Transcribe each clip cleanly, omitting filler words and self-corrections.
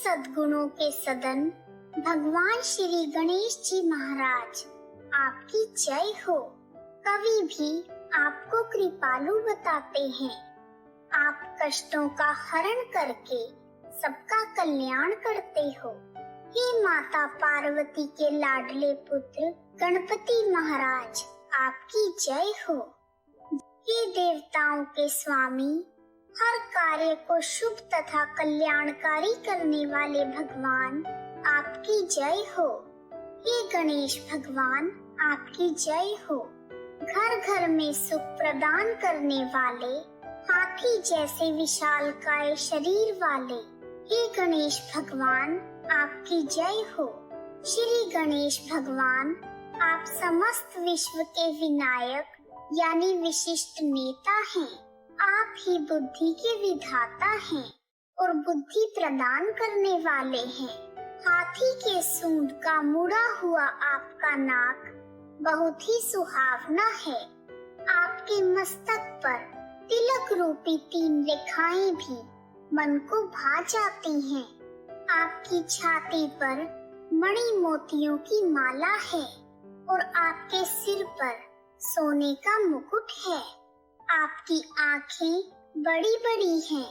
सद्गुणों के सदन भगवान श्री गणेश जी महाराज, आपकी जय हो। कवि भी आपको कृपालु बताते हैं। आप कष्टों का हरण करके सबका कल्याण करते हो। हे माता पार्वती के लाडले पुत्र गणपति महाराज, आपकी जय हो। हे देवताओं के स्वामी, हर कार्य को शुभ तथा कल्याणकारी करने वाले भगवान, आपकी जय हो। हे गणेश भगवान, आपकी जय हो। घर घर में सुख प्रदान करने वाले, हाथी जैसे विशालकाय शरीर वाले, हे गणेश भगवान, आपकी जय हो। श्री गणेश भगवान, आप समस्त विश्व के विनायक यानी विशिष्ट नेता हैं। आप ही बुद्धि के विधाता हैं और बुद्धि प्रदान करने वाले हैं। हाथी के सूंड का मुड़ा हुआ आपका नाक बहुत ही सुहावना है। आपके मस्तक पर तिलक रूपी 3 रेखाएं भी मन को भा जाती हैं। आपकी छाती पर मणि मोतियों की माला है और आपके सिर पर सोने का मुकुट है। आपकी आंखें बड़ी बड़ी हैं।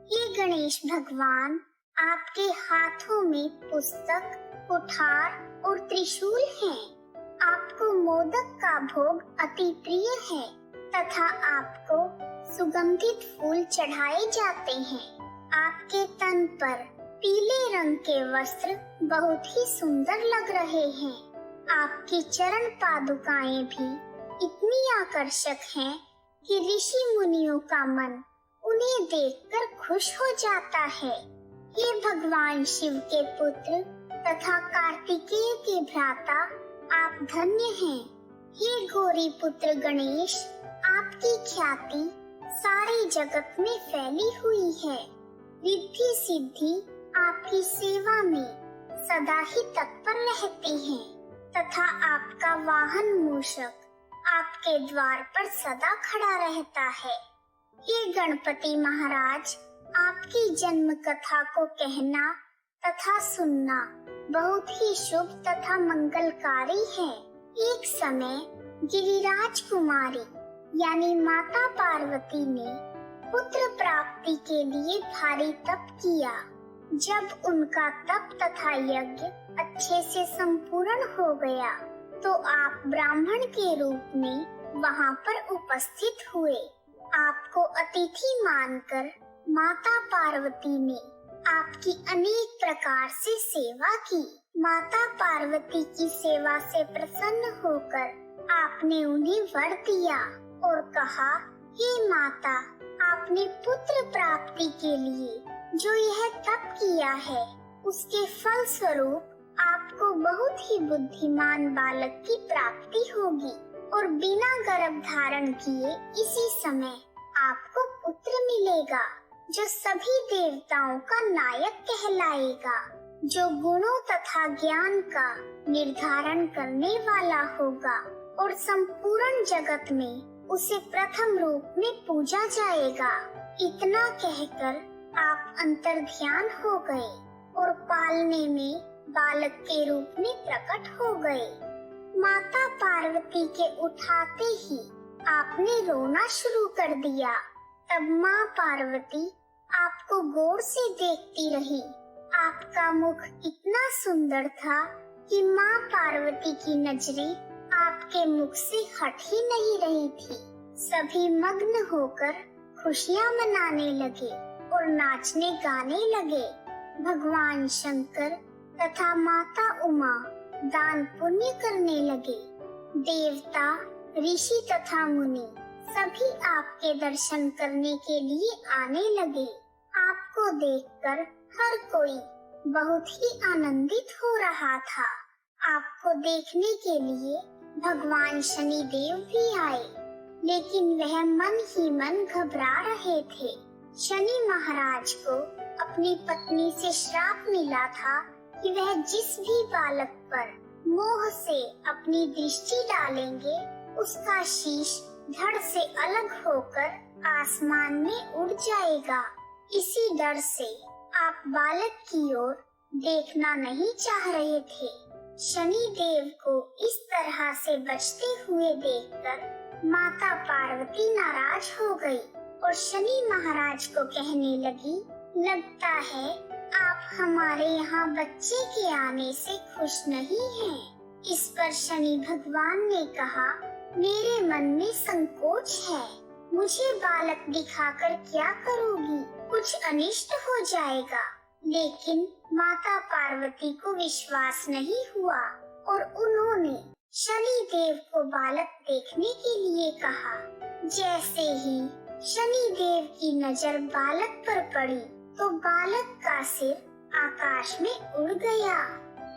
हे गणेश भगवान, आपके हाथों में पुस्तक, कुठार और त्रिशूल हैं। आपको मोदक का भोग अति प्रिय है तथा आपको सुगंधित फूल चढ़ाए जाते हैं। आपके तन पर पीले रंग के वस्त्र बहुत ही सुंदर लग रहे हैं। आपकी चरण पादुकाएं भी इतनी आकर्षक हैं कि ऋषि मुनियों का मन उन्हें देखकर खुश हो जाता है। हे भगवान शिव के पुत्र तथा कार्तिकेय के भ्राता, आप धन्य हैं। हे गौरी पुत्र गणेश, आपकी ख्याति सारे जगत में फैली हुई है। रिद्धि सिद्धि आपकी सेवा में सदा ही तत्पर रहते हैं तथा आपका वाहन मूषक आपके द्वार पर सदा खड़ा रहता है। हे गणपति महाराज, आपकी जन्म कथा को कहना तथा सुनना बहुत ही शुभ तथा मंगलकारी है। एक समय गिरिराज कुमारी यानी माता पार्वती ने पुत्र प्राप्ति के लिए भारी तप किया। जब उनका तप तथा यज्ञ अच्छे से संपूर्ण हो गया तो आप ब्राह्मण के रूप में वहां पर उपस्थित हुए। आपको अतिथि मानकर माता पार्वती ने आपकी अनेक प्रकार से सेवा की। माता पार्वती की सेवा से प्रसन्न होकर आपने उन्हें वर दिया और कहा, हे माता, आपने पुत्र प्राप्ति के लिए जो यह तप किया है, उसके फल स्वरूप आपको बहुत ही बुद्धिमान बालक की प्राप्ति होगी और बिना गर्भ धारण किए इसी समय आपको पुत्र मिलेगा, जो सभी देवताओं का नायक कहलाएगा, जो गुणों तथा ज्ञान का निर्धारण करने वाला होगा और संपूर्ण जगत में उसे प्रथम रूप में पूजा जाएगा। इतना कहकर आप अंतर्ध्यान हो गए और पालने में बालक के रूप में प्रकट हो गए। माता पार्वती के उठाते ही आपने रोना शुरू कर दिया। तब माँ पार्वती आपको गौर से देखती रही। आपका मुख इतना सुंदर था कि माँ पार्वती की नजरें आपके मुख से हट ही नहीं रही थी। सभी मग्न होकर खुशियाँ मनाने लगे और नाचने गाने लगे। भगवान शंकर तथा माता उमा दान पुण्य करने लगे। देवता, ऋषि तथा मुनि सभी आपके दर्शन करने के लिए आने लगे। आपको देखकर हर कोई बहुत ही आनंदित हो रहा था। आपको देखने के लिए भगवान शनि देव भी आए, लेकिन वह मन ही मन घबरा रहे थे। शनि महाराज को अपनी पत्नी से श्राप मिला था कि वह जिस भी बालक पर मोह से अपनी दृष्टि डालेंगे, उसका शीश धड़ से अलग होकर आसमान में उड़ जाएगा। इसी डर से आप बालक की ओर देखना नहीं चाह रहे थे। शनि देव को इस तरह से बचते हुए देखकर माता पार्वती नाराज हो गई और शनि महाराज को कहने लगी, लगता है आप हमारे यहाँ बच्चे के आने से खुश नहीं हैं। इस पर शनि भगवान ने कहा, मेरे मन में संकोच है, मुझे बालक दिखाकर क्या करोगी, कुछ अनिष्ट हो जाएगा। लेकिन माता पार्वती को विश्वास नहीं हुआ और उन्होंने शनि देव को बालक देखने के लिए कहा। जैसे ही शनि देव की नजर बालक पर पड़ी तो बालक का सिर आकाश में उड़ गया।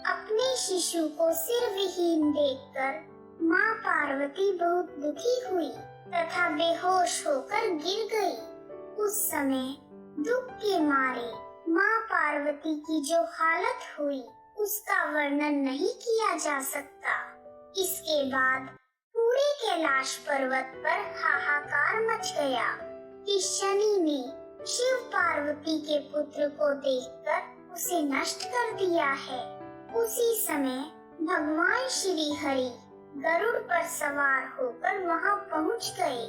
अपने शिशु को सिर विहीन देखकर माँ पार्वती बहुत दुखी हुई तथा बेहोश होकर गिर गई। उस समय दुख के मारे माँ पार्वती की जो हालत हुई उसका वर्णन नहीं किया जा सकता। इसके बाद पूरे कैलाश पर्वत पर हाहाकार मच गया कि शनि ने शिव पार्वती के पुत्र को देखकर उसे नष्ट कर दिया है। उसी समय भगवान श्री हरि गरुड़ पर सवार होकर वहां पहुंच गए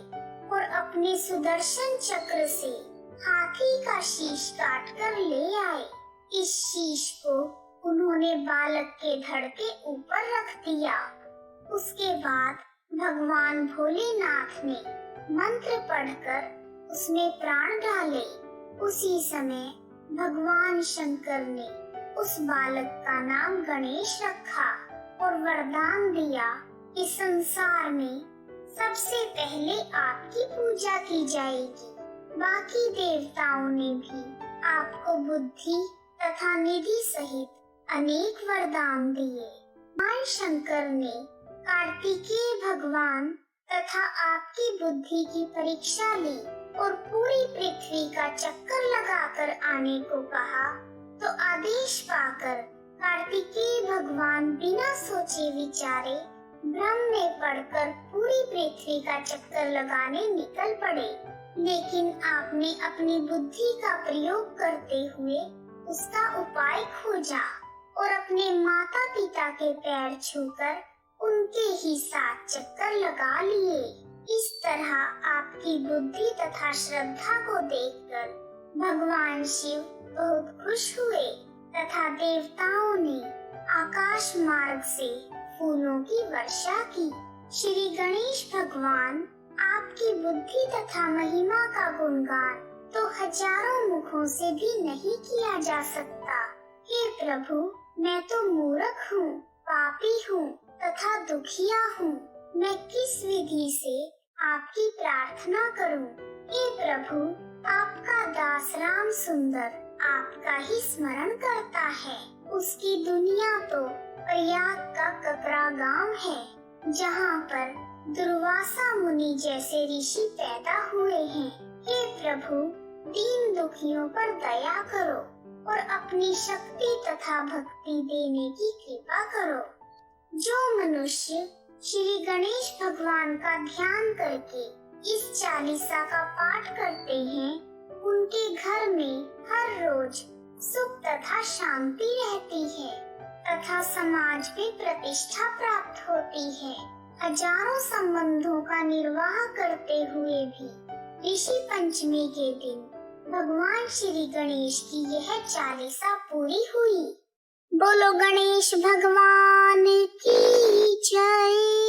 और अपने सुदर्शन चक्र से हाथी का शीश काट कर ले आए। इस शीश को उन्होंने बालक के धड़ के ऊपर रख दिया। उसके बाद भगवान भोलेनाथ ने मंत्र पढ़कर उसमें प्राण डाले। उसी समय भगवान शंकर ने उस बालक का नाम गणेश रखा और वरदान दिया कि संसार में सबसे पहले आपकी पूजा की जाएगी। बाकी देवताओं ने भी आपको बुद्धि तथा निधि सहित अनेक वरदान दिए। भगवान शंकर ने कार्तिकेय भगवान तथा आपकी बुद्धि की परीक्षा ली और पूरी पृथ्वी का चक्कर लगाकर आने को कहा, तो आदेश पाकर कार्तिकेय भगवान बिना सोचे विचारे भ्रम में पड़कर पूरी पृथ्वी का चक्कर लगाने निकल पड़े। लेकिन आपने अपनी बुद्धि का प्रयोग करते हुए उसका उपाय खोजा और अपने माता पिता के पैर छूकर उनके ही साथ चक्कर लगा लिए। इस तरह आपकी बुद्धि तथा श्रद्धा को देखकर भगवान शिव बहुत खुश हुए तथा देवताओं ने आकाश मार्ग से फूलों की वर्षा की। श्री गणेश भगवान आपकी बुद्धि तथा महिमा का गुणगान तो हजारों मुखों से भी नहीं किया जा सकता। हे प्रभु, मैं तो मूर्ख हूँ, पापी हूँ तथा दुखिया हूँ। मैं किस विधि से आपकी प्रार्थना करूँ? हे प्रभु, आपका दास राम सुंदर आपका ही स्मरण करता है। उसकी दुनिया तो प्रयाग का ककरा गांव है, जहाँ पर दुर्वासा मुनि जैसे ऋषि पैदा हुए हैं। हे प्रभु, दीन दुखियों पर दया करो और अपनी शक्ति तथा भक्ति देने की कृपा करो। जो मनुष्य श्री गणेश भगवान का ध्यान करके इस चालीसा का पाठ करते हैं, उनके घर में हर रोज सुख तथा शांति रहती है तथा समाज में प्रतिष्ठा प्राप्त होती है। हजारों संबंधों का निर्वाह करते हुए भी ऋषि पंचमी के दिन भगवान श्री गणेश की यह चालीसा पूरी हुई। बोलो गणेश भगवान की जय।